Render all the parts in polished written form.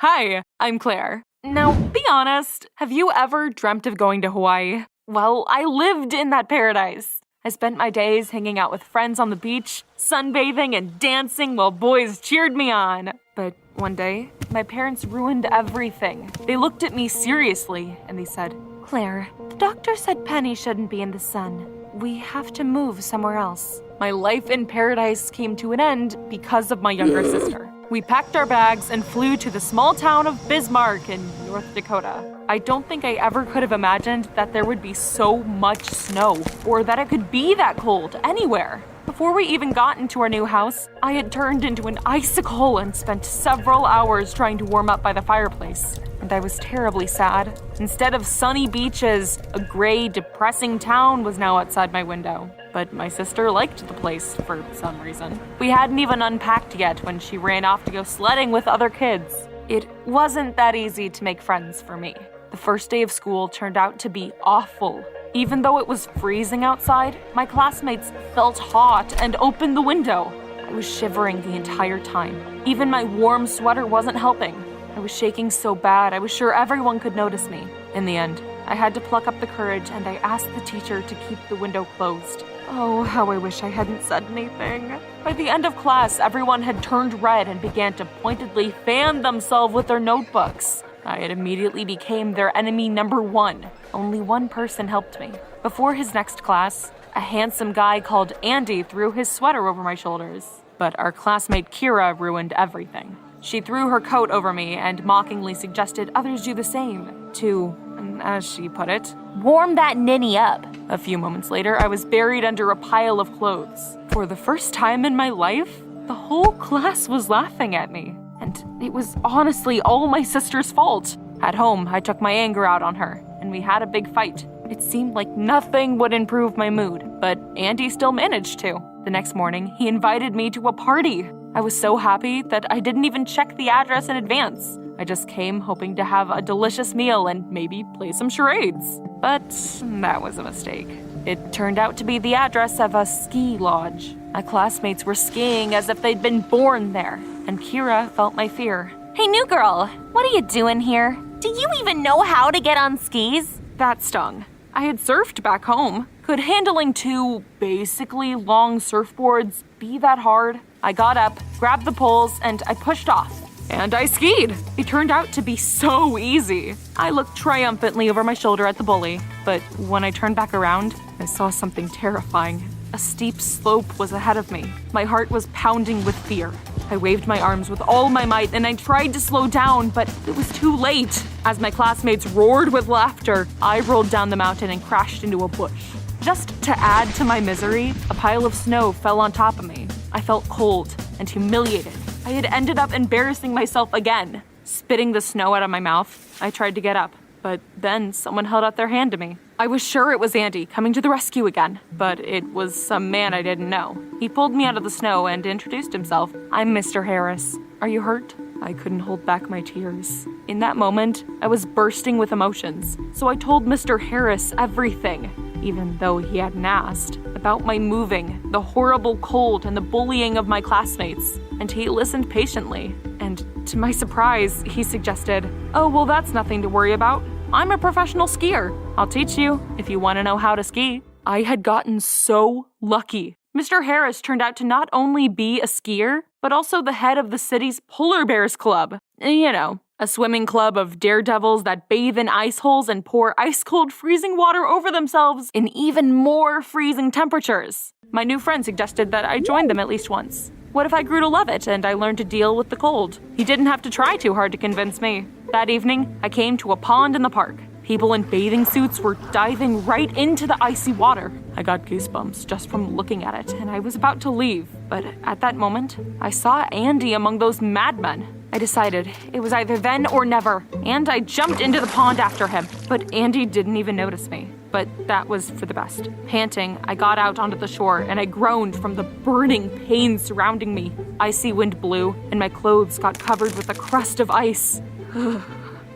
Hi, I'm Claire. Now, be honest, have you ever dreamt of going to Hawaii? Well, I lived in that paradise. I spent my days hanging out with friends on the beach, sunbathing and dancing while boys cheered me on. But one day, my parents ruined everything. They looked at me seriously and they said, "Claire, the doctor said Penny shouldn't be in the sun. We have to move somewhere else." My life in paradise came to an end because of my younger sister. We packed our bags and flew to the small town of Bismarck in North Dakota. I don't think I ever could have imagined that there would be so much snow, or that it could be that cold anywhere. Before we even got into our new house, I had turned into an icicle and spent several hours trying to warm up by the fireplace. And I was terribly sad. Instead of sunny beaches, a gray, depressing town was now outside my window. But my sister liked the place for some reason. We hadn't even unpacked yet when she ran off to go sledding with other kids. It wasn't that easy to make friends for me. The first day of school turned out to be awful. Even though it was freezing outside, my classmates felt hot and opened the window. I was shivering the entire time. Even my warm sweater wasn't helping. I was shaking so bad, I was sure everyone could notice me. In the end, I had to pluck up the courage and I asked the teacher to keep the window closed. Oh, how I wish I hadn't said anything. By the end of class, everyone had turned red and began to pointedly fan themselves with their notebooks. I had immediately became their enemy number one. Only one person helped me. Before his next class, a handsome guy called Andy threw his sweater over my shoulders. But our classmate Kira ruined everything. She threw her coat over me and mockingly suggested others do the same to, as she put it, warm that ninny up. A few moments later, I was buried under a pile of clothes. For the first time in my life, the whole class was laughing at me. And it was honestly all my sister's fault. At home, I took my anger out on her, and we had a big fight. It seemed like nothing would improve my mood, but Andy still managed to. The next morning, he invited me to a party. I was so happy that I didn't even check the address in advance. I just came hoping to have a delicious meal and maybe play some charades. But that was a mistake. It turned out to be the address of a ski lodge. My classmates were skiing as if they'd been born there, and Kira felt my fear. "Hey, new girl, what are you doing here? Do you even know how to get on skis?" That stung. I had surfed back home. Could handling two basically long surfboards be that hard? I got up, grabbed the poles, and I pushed off. And I skied. It turned out to be so easy. I looked triumphantly over my shoulder at the bully, but when I turned back around, I saw something terrifying. A steep slope was ahead of me. My heart was pounding with fear. I waved my arms with all my might and I tried to slow down, but it was too late. As my classmates roared with laughter, I rolled down the mountain and crashed into a bush. Just to add to my misery, a pile of snow fell on top of me. I felt cold and humiliated. I had ended up embarrassing myself again. Spitting the snow out of my mouth, I tried to get up, but then someone held out their hand to me. I was sure it was Andy coming to the rescue again, but it was some man I didn't know. He pulled me out of the snow and introduced himself. "I'm Mr. Harris. Are you hurt?" I couldn't hold back my tears. In that moment, I was bursting with emotions, so I told Mr. Harris everything, even though he hadn't asked, about my moving, the horrible cold, and the bullying of my classmates. And he listened patiently. And to my surprise, he suggested, "Oh, well, that's nothing to worry about. I'm a professional skier. I'll teach you if you want to know how to ski." I had gotten so lucky. Mr. Harris turned out to not only be a skier, but also the head of the city's Polar Bears Club. You know, a swimming club of daredevils that bathe in ice holes and pour ice-cold freezing water over themselves in even more freezing temperatures. My new friend suggested that I join them at least once. What if I grew to love it and I learned to deal with the cold? He didn't have to try too hard to convince me. That evening, I came to a pond in the park. People in bathing suits were diving right into the icy water. I got goosebumps just from looking at it, and I was about to leave. But at that moment, I saw Andy among those madmen. I decided it was either then or never, and I jumped into the pond after him. But Andy didn't even notice me. But that was for the best. Panting, I got out onto the shore, and I groaned from the burning pain surrounding me. Icy wind blew, and my clothes got covered with a crust of ice.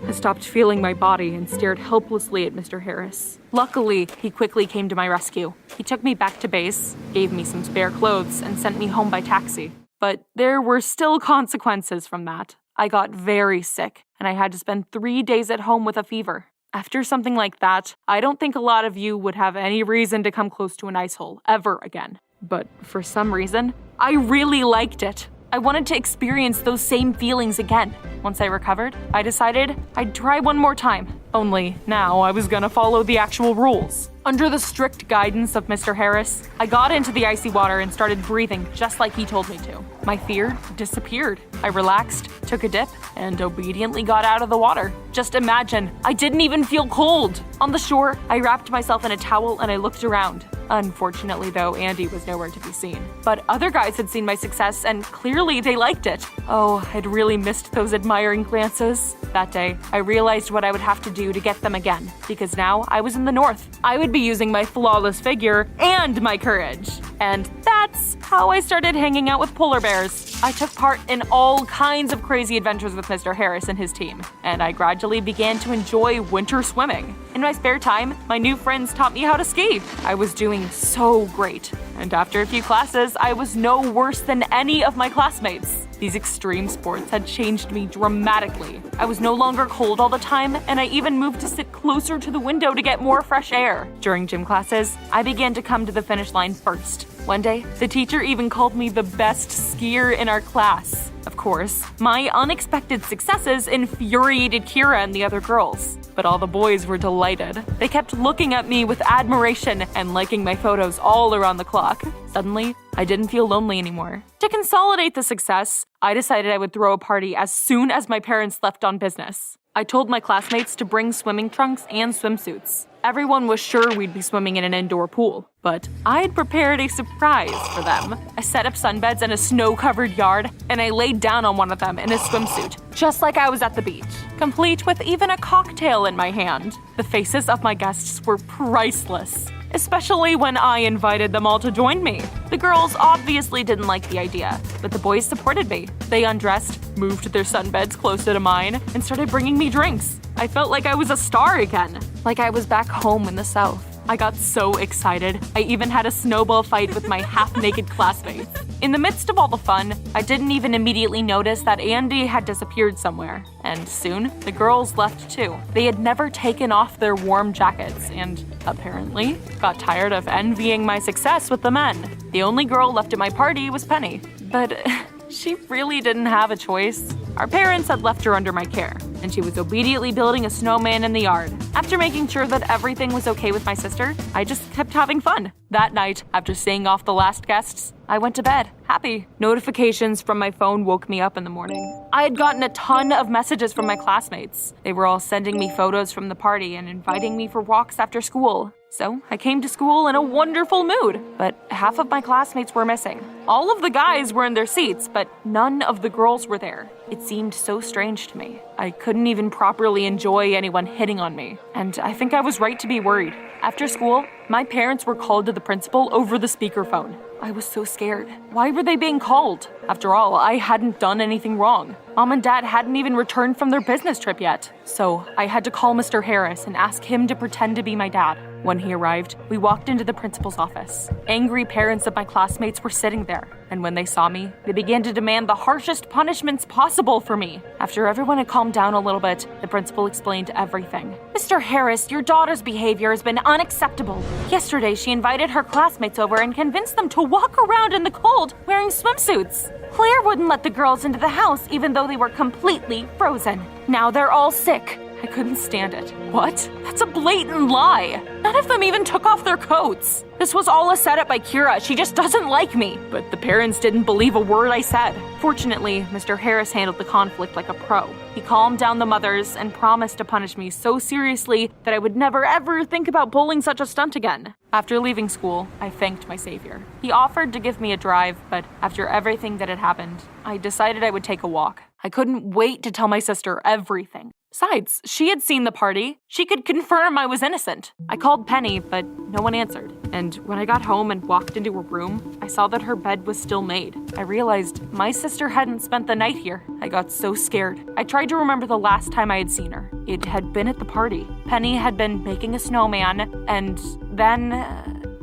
I stopped feeling my body and stared helplessly at Mr. Harris. Luckily, he quickly came to my rescue. He took me back to base, gave me some spare clothes, and sent me home by taxi. But there were still consequences from that. I got very sick, and I had to spend 3 days at home with a fever. After something like that, I don't think a lot of you would have any reason to come close to an ice hole ever again. But for some reason, I really liked it. I wanted to experience those same feelings again. Once I recovered, I decided I'd try one more time. Only now I was gonna follow the actual rules. Under the strict guidance of Mr. Harris, I got into the icy water and started breathing just like he told me to. My fear disappeared. I relaxed, took a dip, and obediently got out of the water. Just imagine, I didn't even feel cold. On the shore, I wrapped myself in a towel and I looked around. Unfortunately, though, Andy was nowhere to be seen. But other guys had seen my success and clearly they liked it. Oh, I'd really missed those admiring glances. That day, I realized what I would have to do to get them again, because now I was in the north. I would be using my flawless figure and my courage. And that's how I started hanging out with polar bears. I took part in all kinds of crazy adventures with Mr. Harris and his team, and I gradually began to enjoy winter swimming. In my spare time, my new friends taught me how to ski. I was doing so great, and after a few classes, I was no worse than any of my classmates. These extreme sports had changed me dramatically. I was no longer cold all the time, and I even moved to sit closer to the window to get more fresh air. During gym classes, I began to come to the finish line first. One day, the teacher even called me the best skier in our class. Of course, my unexpected successes infuriated Kira and the other girls, but all the boys were delighted. They kept looking at me with admiration and liking my photos all around the clock. Suddenly, I didn't feel lonely anymore. To consolidate the success, I decided I would throw a party as soon as my parents left on business. I told my classmates to bring swimming trunks and swimsuits. Everyone was sure we'd be swimming in an indoor pool, but I had prepared a surprise for them. I set up sunbeds in a snow-covered yard, and I laid down on one of them in a swimsuit, just like I was at the beach, complete with even a cocktail in my hand. The faces of my guests were priceless, especially when I invited them all to join me. The girls obviously didn't like the idea, but the boys supported me. They undressed, moved their sunbeds closer to mine, and started bringing me drinks. I felt like I was a star again, like I was back home in the South. I got so excited, I even had a snowball fight with my half-naked classmates. In the midst of all the fun, I didn't even immediately notice that Andy had disappeared somewhere. And soon, the girls left too. They had never taken off their warm jackets and, apparently, got tired of envying my success with the men. The only girl left at my party was Penny. But she really didn't have a choice. Our parents had left her under my care, and she was obediently building a snowman in the yard. After making sure that everything was okay with my sister, I just kept having fun. That night, after seeing off the last guests, I went to bed, happy. Notifications from my phone woke me up in the morning. I had gotten a ton of messages from my classmates. They were all sending me photos from the party and inviting me for walks after school. So I came to school in a wonderful mood, but half of my classmates were missing. All of the guys were in their seats, but none of the girls were there. It seemed so strange to me. I couldn't even properly enjoy anyone hitting on me, and I think I was right to be worried. After school, my parents were called to the principal over the speakerphone. I was so scared. Why were they being called? After all, I hadn't done anything wrong. Mom and Dad hadn't even returned from their business trip yet. So I had to call Mr. Harris and ask him to pretend to be my dad. When he arrived, we walked into the principal's office. Angry parents of my classmates were sitting there, and when they saw me, they began to demand the harshest punishments possible for me. After everyone had calmed down a little bit, the principal explained everything. Mr. Harris, your daughter's behavior has been unacceptable. Yesterday, she invited her classmates over and convinced them to walk around in the cold wearing swimsuits. Claire wouldn't let the girls into the house even though they were completely frozen. Now they're all sick. I couldn't stand it. What? That's a blatant lie. None of them even took off their coats. This was all a setup by Kira. She just doesn't like me. But the parents didn't believe a word I said. Fortunately, Mr. Harris handled the conflict like a pro. He calmed down the mothers and promised to punish me so seriously that I would never ever think about pulling such a stunt again. After leaving school, I thanked my savior. He offered to give me a drive, but after everything that had happened, I decided I would take a walk. I couldn't wait to tell my sister everything. Besides, she had seen the party. She could confirm I was innocent. I called Penny, but no one answered. And when I got home and walked into her room, I saw that her bed was still made. I realized my sister hadn't spent the night here. I got so scared. I tried to remember the last time I had seen her. It had been at the party. Penny had been making a snowman, and then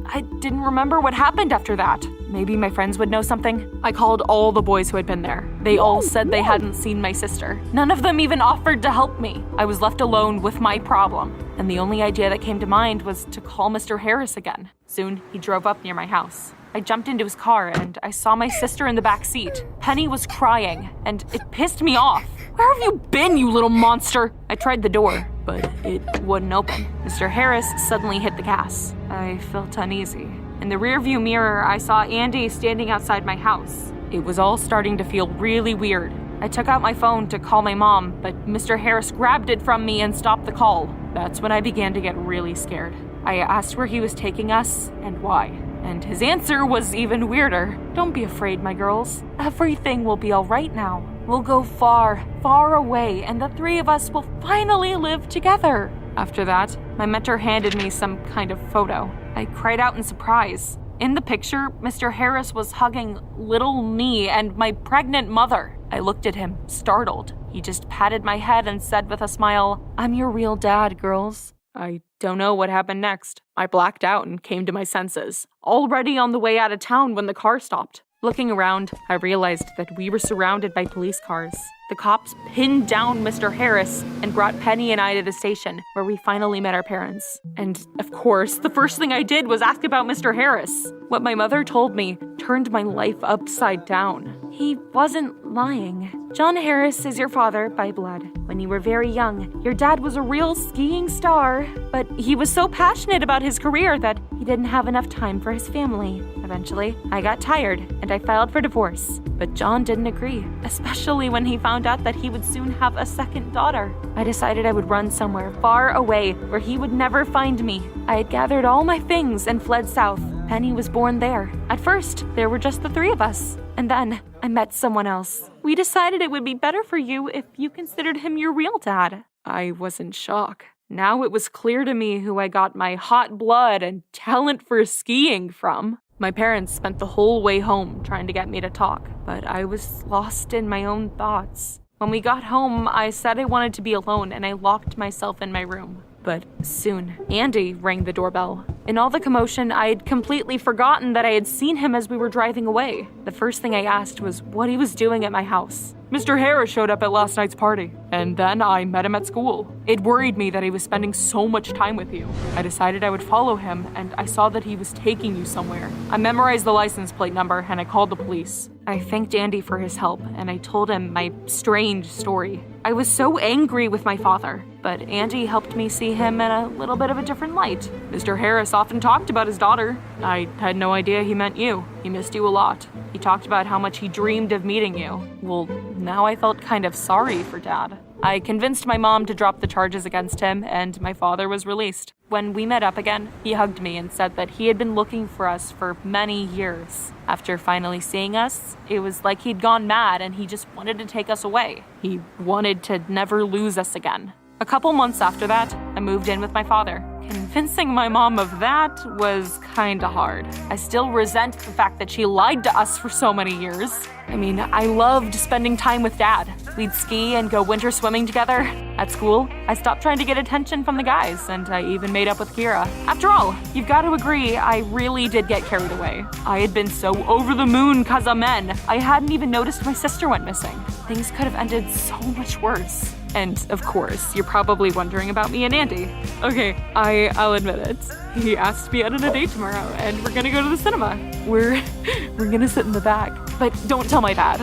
I didn't remember what happened after that. maybe my friends would know something. I called all the boys who had been there. They all said they hadn't seen my sister. None of them even offered to help me. I was left alone with my problem, and the only idea that came to mind was to call Mr. Harris again. Soon, he drove up near my house. I jumped into his car and I saw my sister in the back seat. Penny was crying, and it pissed me off. Where have you been, you little monster? I tried the door, but it wouldn't open. Mr. Harris suddenly hit the gas. I felt uneasy. In the rearview mirror, I saw Andy standing outside my house. It was all starting to feel really weird. I took out my phone to call my mom, but Mr. Harris grabbed it from me and stopped the call. That's when I began to get really scared. I asked where he was taking us and why. And his answer was even weirder. Don't be afraid, my girls. Everything will be all right now. We'll go far, far away, and the three of us will finally live together. After that, my mentor handed me some kind of photo. I cried out in surprise. In the picture, Mr. Harris was hugging little me and my pregnant mother. I looked at him, startled. He just patted my head and said with a smile, "I'm your real dad, girls." I don't know what happened next. I blacked out and came to my senses, already on the way out of town when the car stopped. Looking around, I realized that we were surrounded by police cars. The cops pinned down Mr. Harris and brought Penny and I to the station, where we finally met our parents. And, of course, the first thing I did was ask about Mr. Harris. What my mother told me turned my life upside down. He wasn't lying. John Harris is your father by blood. When you were very young, your dad was a real skiing star, but he was so passionate about his career that he didn't have enough time for his family. Eventually, I got tired and I filed for divorce. But John didn't agree, especially when he found out that he would soon have a second daughter. I decided I would run somewhere far away where he would never find me. I had gathered all my things and fled south. Penny was born there. At first, there were just the three of us. And then I met someone else. We decided it would be better for you if you considered him your real dad. I was in shock. Now it was clear to me who I got my hot blood and talent for skiing from. My parents spent the whole way home trying to get me to talk, but I was lost in my own thoughts. When we got home, I said I wanted to be alone and I locked myself in my room. But soon, Andy rang the doorbell. In all the commotion, I had completely forgotten that I had seen him as we were driving away. The first thing I asked was what he was doing at my house. Mr. Harris showed up at last night's party, and then I met him at school. It worried me that he was spending so much time with you. I decided I would follow him, and I saw that he was taking you somewhere. I memorized the license plate number, and I called the police. I thanked Andy for his help, and I told him my strange story. I was so angry with my father, but Andy helped me see him in a little bit of a different light. Mr. Harris often talked about his daughter. I had no idea he meant you. He missed you a lot. He talked about how much he dreamed of meeting you. Well, now I felt kind of sorry for Dad. I convinced my mom to drop the charges against him, and my father was released. When we met up again, he hugged me and said that he had been looking for us for many years. After finally seeing us, it was like he'd gone mad and he just wanted to take us away. He wanted to never lose us again. A couple months after that, I moved in with my father. Convincing my mom of that was kinda hard. I still resent the fact that she lied to us for so many years. I mean, I loved spending time with Dad. We'd ski and go winter swimming together. At school, I stopped trying to get attention from the guys, and I even made up with Kira. After all, you've got to agree, I really did get carried away. I had been so over the moon 'cause of men, I hadn't even noticed my sister went missing. Things could have ended so much worse. And, of course, you're probably wondering about me and Andy. Okay, I'll admit it. He asked me out on a date tomorrow, and we're gonna go to the cinema. We're gonna sit in the back. But don't tell my dad.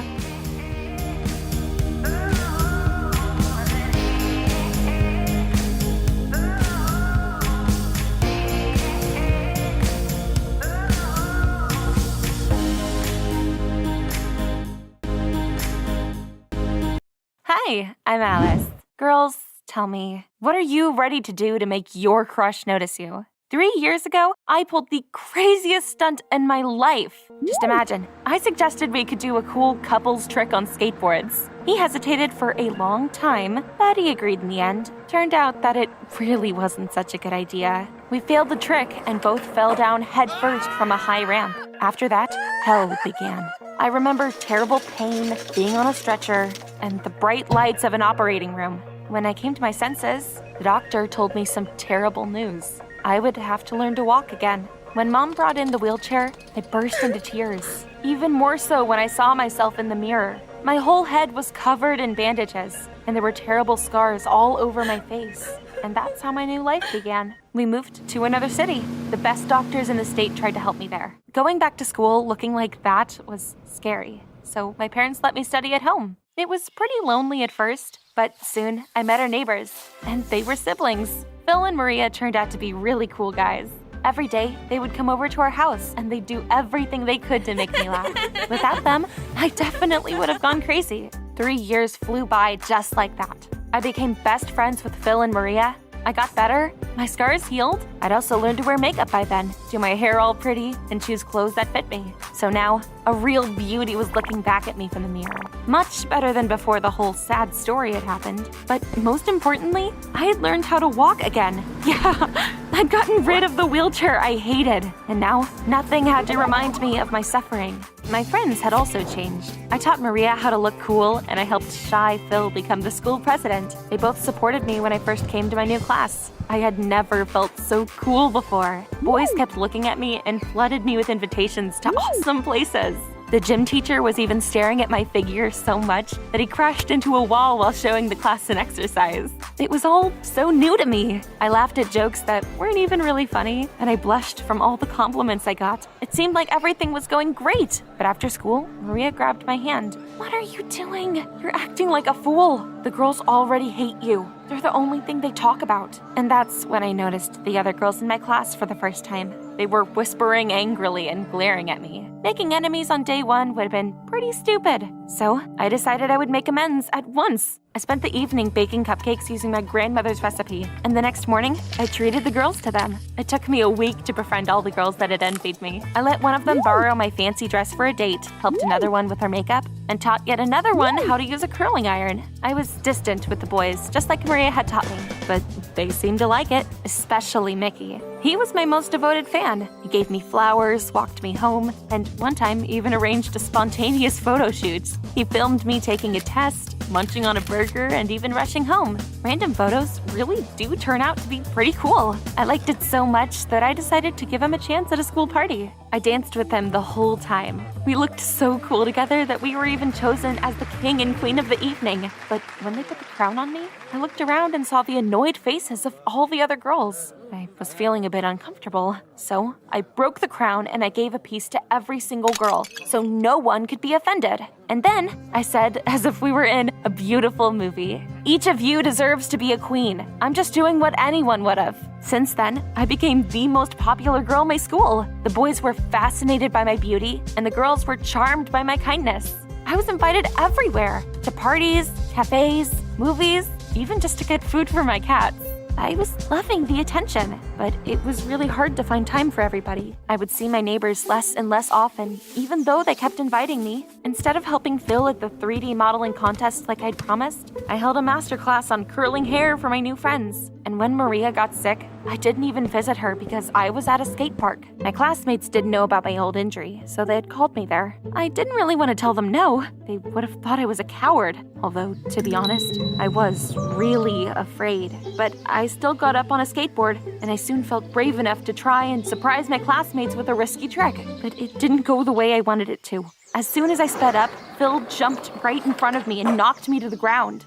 Hi, I'm Alice. Girls, tell me, what are you ready to do to make your crush notice you? 3 years ago, I pulled the craziest stunt in my life. Just imagine, I suggested we could do a cool couples trick on skateboards. He hesitated for a long time, but he agreed in the end. Turned out that it really wasn't such a good idea. We failed the trick and both fell down headfirst from a high ramp. After that, hell began. I remember terrible pain, being on a stretcher, and the bright lights of an operating room. When I came to my senses, the doctor told me some terrible news. I would have to learn to walk again. When Mom brought in the wheelchair, I burst into tears. Even more so when I saw myself in the mirror. My whole head was covered in bandages, and there were terrible scars all over my face. And that's how my new life began. We moved to another city. The best doctors in the state tried to help me there. Going back to school looking like that was scary, so my parents let me study at home. It was pretty lonely at first, but soon I met our neighbors, and they were siblings. Phil and Maria turned out to be really cool guys. Every day, they would come over to our house, and they'd do everything they could to make me laugh. Without them, I definitely would have gone crazy. 3 years flew by just like that. I became best friends with Phil and Maria. I got better, my scars healed. I'd also learned to wear makeup by then, do my hair all pretty, and choose clothes that fit me. So now, a real beauty was looking back at me from the mirror. Much better than before the whole sad story had happened. But most importantly, I had learned how to walk again. Yeah, I'd gotten rid of the wheelchair I hated. And now, nothing had to remind me of my suffering. My friends had also changed. I taught Maria how to look cool, and I helped shy Phil become the school president. They both supported me when I first came to my new class. I had never felt so cool before. Boys kept looking at me and flooded me with invitations to awesome places. The gym teacher was even staring at my figure so much that he crashed into a wall while showing the class an exercise. It was all so new to me. I laughed at jokes that weren't even really funny, and I blushed from all the compliments I got. It seemed like everything was going great. But after school, Maria grabbed my hand. "What are you doing? You're acting like a fool. The girls already hate you. They're the only thing they talk about." And that's when I noticed the other girls in my class for the first time. They were whispering angrily and glaring at me. Making enemies on day one would have been pretty stupid. So I decided I would make amends at once. I spent the evening baking cupcakes using my grandmother's recipe, and the next morning, I treated the girls to them. It took me a week to befriend all the girls that had envied me. I let one of them borrow my fancy dress for a date, helped another one with her makeup, and taught yet another one how to use a curling iron. I was distant with the boys, just like Maria had taught me, but they seemed to like it, especially Mickey. He was my most devoted fan. He gave me flowers, walked me home, and one time even arranged a spontaneous photo shoot. He filmed me taking a test, munching on a burger, and even rushing home. Random photos really do turn out to be pretty cool. I liked it so much that I decided to give him a chance at a school party. I danced with him the whole time. We looked so cool together that we were even chosen as the king and queen of the evening. But when they put the crown on me, I looked around and saw the annoyed faces of all the other girls. I was feeling a bit uncomfortable, so I broke the crown and I gave a piece to every single girl so no one could be offended. And then I said, as if we were in a beautiful movie, "Each of you deserves to be a queen. I'm just doing what anyone would have." Since then, I became the most popular girl in my school. The boys were fascinated by my beauty, and the girls were charmed by my kindness. I was invited everywhere, to parties, cafes, movies, even just to get food for my cats. I was loving the attention, but it was really hard to find time for everybody. I would see my neighbors less and less often, even though they kept inviting me. Instead of helping Phil at the 3D modeling contest like I'd promised, I held a masterclass on curling hair for my new friends. And when Maria got sick, I didn't even visit her because I was at a skate park. My classmates didn't know about my old injury, so they had called me there. I didn't really want to tell them no. They would have thought I was a coward. Although, to be honest, I was really afraid. But I still got up on a skateboard, and I soon felt brave enough to try and surprise my classmates with a risky trick. But it didn't go the way I wanted it to. As soon as I sped up, Phil jumped right in front of me and knocked me to the ground.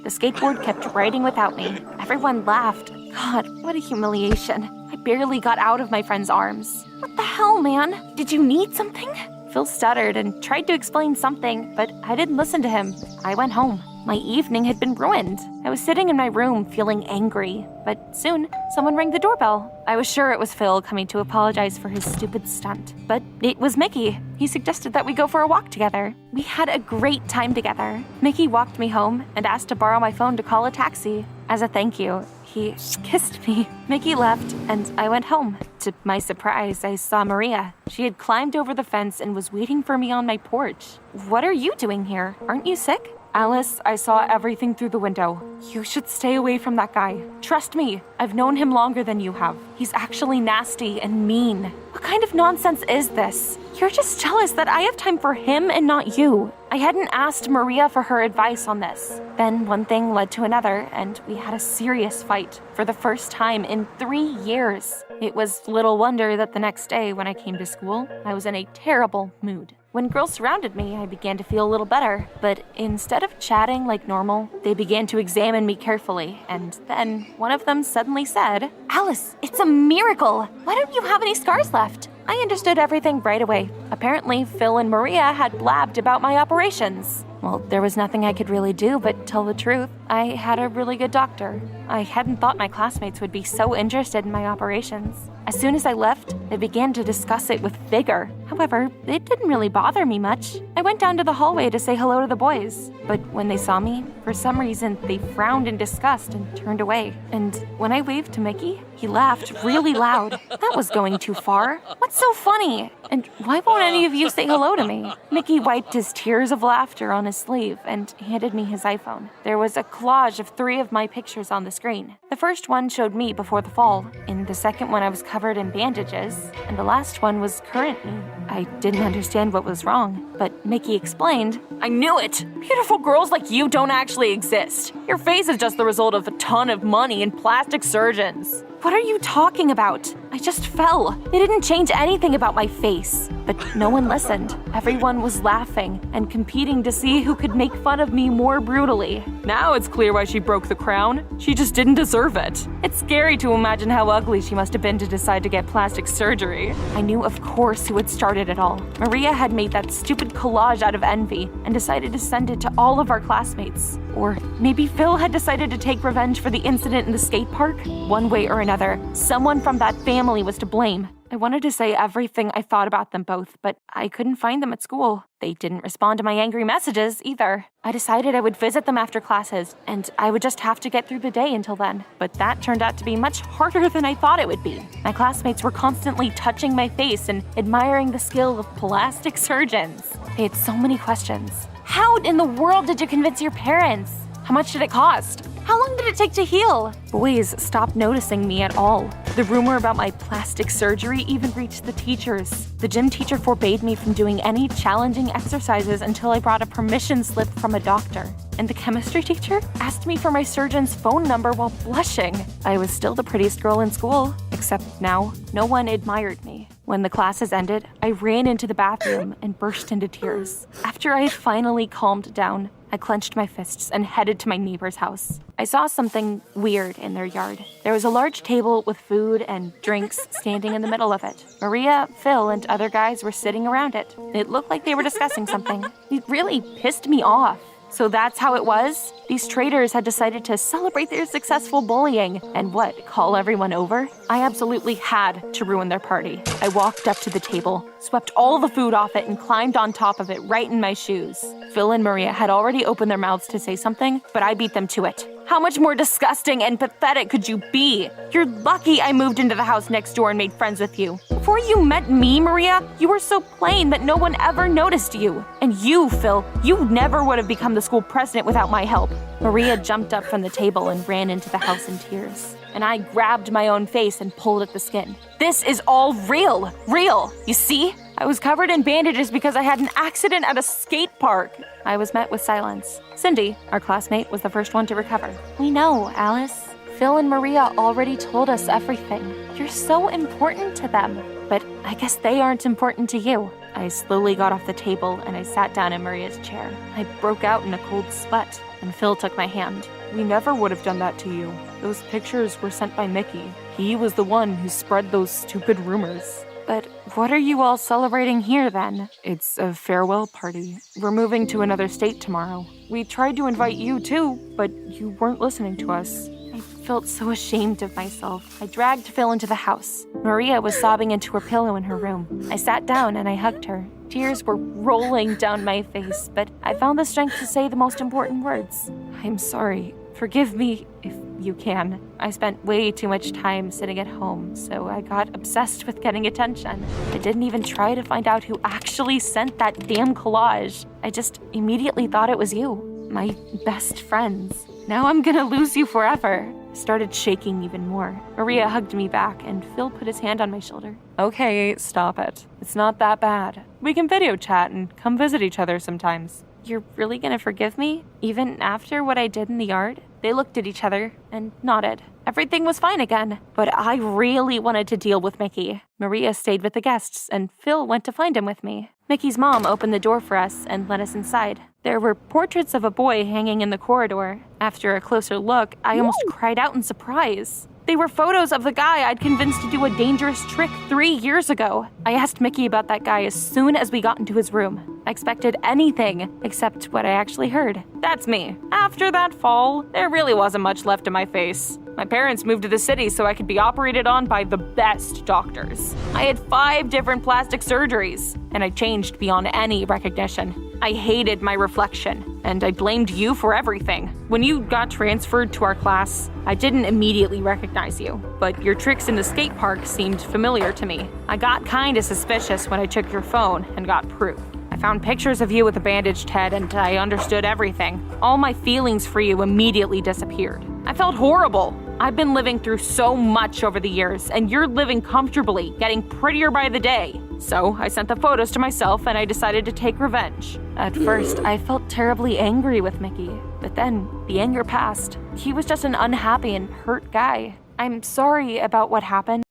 The skateboard kept riding without me. Everyone laughed. God, what a humiliation. I barely got out of my friend's arms. "What the hell, man? Did you need something?" Phil stuttered and tried to explain something, but I didn't listen to him. I went home. My evening had been ruined. I was sitting in my room feeling angry, but soon someone rang the doorbell. I was sure it was Phil coming to apologize for his stupid stunt, but it was Mickey. He suggested that we go for a walk together. We had a great time together. Mickey walked me home and asked to borrow my phone to call a taxi. As a thank you, he kissed me. Mickey left, and I went home. To my surprise, I saw Maria. She had climbed over the fence and was waiting for me on my porch. "What are you doing here? Aren't you sick?" "Alice, I saw everything through the window. You should stay away from that guy. Trust me, I've known him longer than you have. He's actually nasty and mean." "What kind of nonsense is this? You're just jealous that I have time for him and not you. I hadn't asked Maria for her advice on this. Then one thing led to another, and we had a serious fight for the first time in 3 years. It was little wonder that the next day when I came to school, I was in a terrible mood. When girls surrounded me, I began to feel a little better, but instead of chatting like normal, they began to examine me carefully, and then one of them suddenly said, "Alice, it's a miracle! Why don't you have any scars left?" I understood everything right away. Apparently, Phil and Maria had blabbed about my operations. Well, there was nothing I could really do but tell the truth. I had a really good doctor. I hadn't thought my classmates would be so interested in my operations. As soon as I left, they began to discuss it with vigor. However, it didn't really bother me much. I went down to the hallway to say hello to the boys, but when they saw me, for some reason, they frowned in disgust and turned away. And when I waved to Mickey, he laughed really loud. That was going too far. What's so funny? And why won't any of you say hello to me? Mickey wiped his tears of laughter on his sleeve and handed me his iPhone. There was a collage of 3 of my pictures on the screen. The first one showed me before the fall. In the second one, I was covered in bandages. And the last one was current me. I didn't understand what was wrong, but Mickey explained, I knew it! Beautiful girls like you don't actually exist. Your face is just the result of a ton of money and plastic surgeons. What are you talking about? I just fell. It didn't change anything about my face. But no one listened. Everyone was laughing and competing to see who could make fun of me more brutally. Now it's clear why she broke the crown. She just didn't deserve it. It's scary to imagine how ugly she must have been to decide to get plastic surgery. I knew, of course, who had started it all. Maria had made that stupid collage out of envy and decided to send it to all of our classmates. Or maybe Phil had decided to take revenge for the incident in the skate park? One way or another, someone from that family was to blame. I wanted to say everything I thought about them both, but I couldn't find them at school. They didn't respond to my angry messages either. I decided I would visit them after classes, and I would just have to get through the day until then. But that turned out to be much harder than I thought it would be. My classmates were constantly touching my face and admiring the skill of plastic surgeons. They had so many questions. How in the world did you convince your parents? How much did it cost? How long did it take to heal? Boys stopped noticing me at all. The rumor about my plastic surgery even reached the teachers. The gym teacher forbade me from doing any challenging exercises until I brought a permission slip from a doctor. And the chemistry teacher asked me for my surgeon's phone number while blushing. I was still the prettiest girl in school, except now no one admired me. When the classes ended, I ran into the bathroom and burst into tears. After I had finally calmed down, I clenched my fists and headed to my neighbor's house. I saw something weird in their yard. There was a large table with food and drinks standing in the middle of it. Maria, Phil, and other guys were sitting around it. It looked like they were discussing something. It really pissed me off. So that's how it was? These traitors had decided to celebrate their successful bullying and call everyone over? I absolutely had to ruin their party. I walked up to the table, swept all the food off it, and climbed on top of it right in my shoes. Phil and Maria had already opened their mouths to say something, but I beat them to it. How much more disgusting and pathetic could you be? You're lucky I moved into the house next door and made friends with you. Before you met me, Maria, you were so plain that no one ever noticed you. And you, Phil, you never would have become the school president without my help. Maria jumped up from the table and ran into the house in tears. And I grabbed my own face and pulled at the skin. This is all real. Real. You see? I was covered in bandages because I had an accident at a skate park. I was met with silence. Cindy, our classmate, was the first one to recover. We know, Alice. Phil and Maria already told us everything. You're so important to them. But I guess they aren't important to you. I slowly got off the table and I sat down in Maria's chair. I broke out in a cold sweat, and Phil took my hand. We never would have done that to you. Those pictures were sent by Mickey. He was the one who spread those stupid rumors. But what are you all celebrating here then? It's a farewell party. We're moving to another state tomorrow. We tried to invite you too, but you weren't listening to us. I felt so ashamed of myself. I dragged Phil into the house. Maria was sobbing into her pillow in her room. I sat down and I hugged her. Tears were rolling down my face, but I found the strength to say the most important words. I'm sorry. Forgive me if you can. I spent way too much time sitting at home, so I got obsessed with getting attention. I didn't even try to find out who actually sent that damn collage. I just immediately thought it was you, my best friends. Now I'm gonna lose you forever. started shaking even more. Maria hugged me back, and Phil put his hand on my shoulder. Okay, stop it. It's not that bad. We can video chat and come visit each other sometimes. You're really gonna forgive me? Even after what I did in the yard? They looked at each other and nodded. Everything was fine again, but I really wanted to deal with Mickey. Maria stayed with the guests, and Phil went to find him with me. Mickey's mom opened the door for us and let us inside. There were portraits of a boy hanging in the corridor. After a closer look, I almost cried out in surprise. They were photos of the guy I'd convinced to do a dangerous trick 3 years ago. I asked Mickey about that guy as soon as we got into his room. I expected anything except what I actually heard. That's me. After that fall, there really wasn't much left of my face. My parents moved to the city so I could be operated on by the best doctors. I had 5 different plastic surgeries, and I changed beyond any recognition. I hated my reflection, and I blamed you for everything. When you got transferred to our class, I didn't immediately recognize you, but your tricks in the skate park seemed familiar to me. I got kinda suspicious when I took your phone and got proof. I found pictures of you with a bandaged head, and I understood everything. All my feelings for you immediately disappeared. I felt horrible. I've been living through so much over the years, and you're living comfortably, getting prettier by the day. So I sent the photos to myself, and I decided to take revenge. At first, I felt terribly angry with Mickey, but then the anger passed. He was just an unhappy and hurt guy. I'm sorry about what happened.